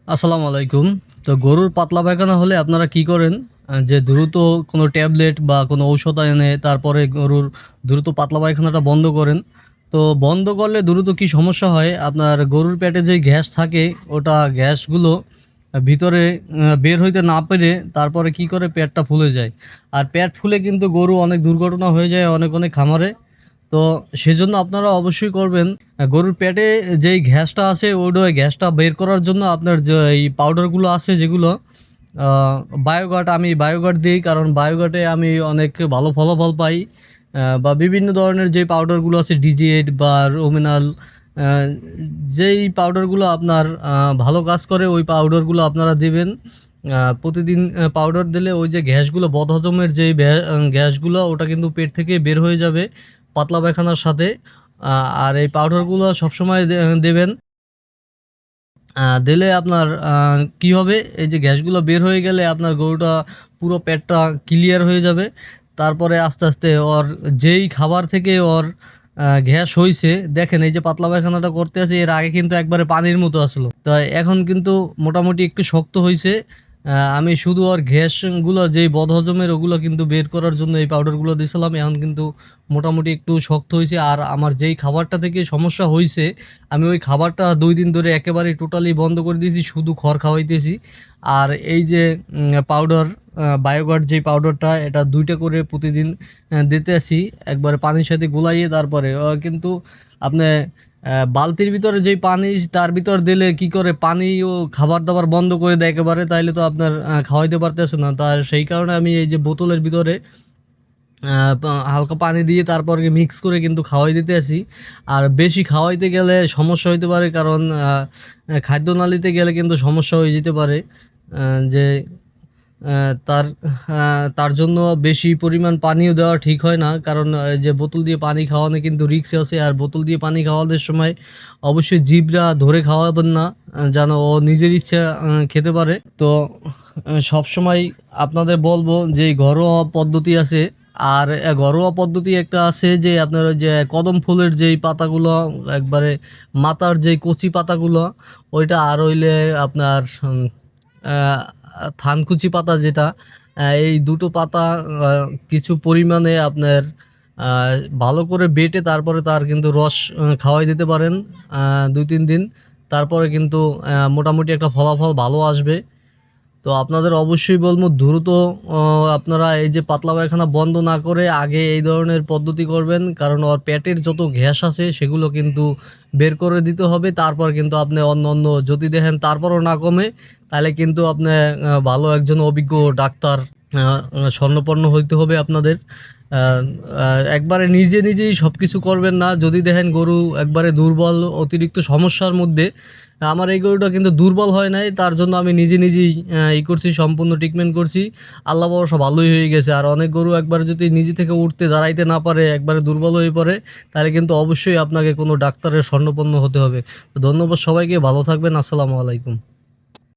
আসসালামু আলাইকুম। তো গরুর পাতলা পায়খানা হলে আপনারা কি করেন? যে দ্রুত কোনো ট্যাবলেট বা কোনো ঔষধ এনে তারপরে গরুর দ্রুত পাতলা পায়খানাটা বন্ধ করেন। তো বন্ধ করলে দ্রুত কি সমস্যা হয়? আপনার গরুর পেটে যেই গ্যাস থাকে, ওটা গ্যাসগুলো ভিতরে বের হইতে না পেরে তারপরে কি করে পেটটা ফুলে যায়। আর পেট ফুলে কিন্তু গরু অনেক দুর্ঘটনা হয়ে যায় অনেক খামারে। তো সেজন্য আপনারা অবশ্যই করবেন গরুর পেটে যেই গ্যাসটা আছে ওই গ্যাসটা বের করার জন্য আপনার যে এই পাউডারগুলো আছে যেগুলো বায়োগার্ড, আমি বায়োগার্ড দিই কারণ বায়োগার্ডে আমি অনেক ভালো ফলাফল পাই। বা বিভিন্ন ধরনের যে পাউডারগুলো আছে ডিজিএইট বা রোমিনাল, যেই পাউডারগুলো আপনার ভালো কাজ করে ওই পাউডারগুলো আপনারা দিবেন। প্রতিদিন পাউডার দিলে ওই যে গ্যাসগুলো বদহজমের যেই গ্যাসগুলো ওটা কিন্তু পেট থেকে বের হয়ে যাবে পাতলা পায়খানার সাথে। আর এই পাউডারগুলো সবসময় দেবেন। দিলে আপনার কি হবে, এই যে গ্যাসগুলো বের হয়ে গেলে আপনার গরুটা পুরো পেটটা ক্লিয়ার হয়ে যাবে। তারপরে আস্তে আস্তে ওর যেই খাবার থেকে ওর গ্যাস হইছে, দেখেন এই যে পাতলা পায়খানাটা করতে আছে এর আগে কিন্তু একবারে পানির মতো আসলো, তো এখন কিন্তু মোটামুটি একটু শক্ত হইছে। আমি শুধু ওর গ্যাসগুলো যেই বদহজমের ওগুলো কিন্তু বের করার জন্য এই পাউডারগুলো দিয়েছিলাম, এখন কিন্তু মোটামুটি একটু শক্ত হয়েছে। আর আমার যেই খাবারটা থেকে সমস্যা হয়েছে আমি ওই খাবারটা ২ দিন ধরে একেবারেই টোটালি বন্ধ করে দিয়েছি, শুধু খড় খাওয়াইতেছি। আর এই যে পাউডার, বায়োগার্ড যেই পাউডারটা এটা ২টা করে প্রতিদিন দিতে আসি, একবারে পানির সাথে গুলাইয়ে। তারপরে কিন্তু আপনি বালতির ভিতরে যেই পানি তার ভিতর দিলে কি করে পানি ও খাবার-দাবার বন্ধ করে দেয় একেবারে, তাইলে তো আপনার খাওয়াইতে পারতেছে না। তার সেই কারণে আমি এই যে বোতলের ভিতরে হালকা পানি দিয়ে তারপর মিক্স করে কিন্তু খাওয়াই দিতে আসি। আর বেশি খাওয়াইতে গেলে সমস্যা হইতে পারে, কারণ খাদ্যনালীতে গেলে কিন্তু সমস্যা হয়ে যেতে পারে। যে তার জন্য বেশি পরিমাণ পানিও দেওয়া ঠিক হয় না, কারণ যে বোতল দিয়ে পানি খাওয়ানো কিন্তু রিস্ক আছে। আর বোতল দিয়ে পানি খাওয়ানোর সময় অবশ্যই জিভটা ধরে খাওয়াবেন না, যেন ও নিজের ইচ্ছা খেতে পারে। তো সবসময় আপনাদের বলবো যে এই ঘরোয়া পদ্ধতি আছে। আর ঘরোয়া পদ্ধতি একটা আছে যে আপনার ওই যে কদম ফুলের যেই পাতাগুলো, একবারে মাথার যেই কচি পাতাগুলো ওইটা, আর হইলে আপনার থানকুচি পাতা যেটা, এই দুটো পাতা কিছু পরিমাণে আপনার আহ, ভালো করে বেটে তারপরে তার কিন্তু রস খাওয়াই দিতে পারেন ২-৩ দিন। তারপরে কিন্তু মোটামুটি একটা ফলাফল ভালো আসবে। তো আপনাদের অবশ্যই বলবো দ্রুত আপনারা এই যে পাতলা পায়খানা বন্ধ না করে আগে এই ধরনের পদ্ধতি করবেন, কারণ ওর পেটের যত গ্যাস আছে সেগুলো কিন্তু বের করে দিতে হবে। তারপর কিন্তু আপনি অন্য অন্য যদি দেখেন তারপরও না কমে, তাহলে কিন্তু আপনি ভালো একজন অভিজ্ঞ ডাক্তার শরণাপন্ন হইতে হবে আপনাদের। একবারে নিজেই সব কিছু করবেন না। যদি দেখেন গরু একবারে দুর্বল, অতিরিক্ত সমস্যার মধ্যে, আমার এই গরুটা কিন্তু দুর্বল হয় নাই, তার জন্য আমি নিজেই করছি, সম্পূর্ণ ট্রিটমেন্ট করছি। আল্লাহ ভরসা ভালোই হয়ে গেছে। আর অনেক গরু একবার যদি নিজে থেকে উঠতে দাঁড়াইতে না পারে, একবারে দুর্বল হয়ে পড়ে, তাহলে কিন্তু অবশ্যই আপনাকে কোনো ডাক্তারের শরণাপন্ন হতে হবে। তো ধন্যবাদ সবাইকে, ভালো থাকবেন। আসসালামু আলাইকুম।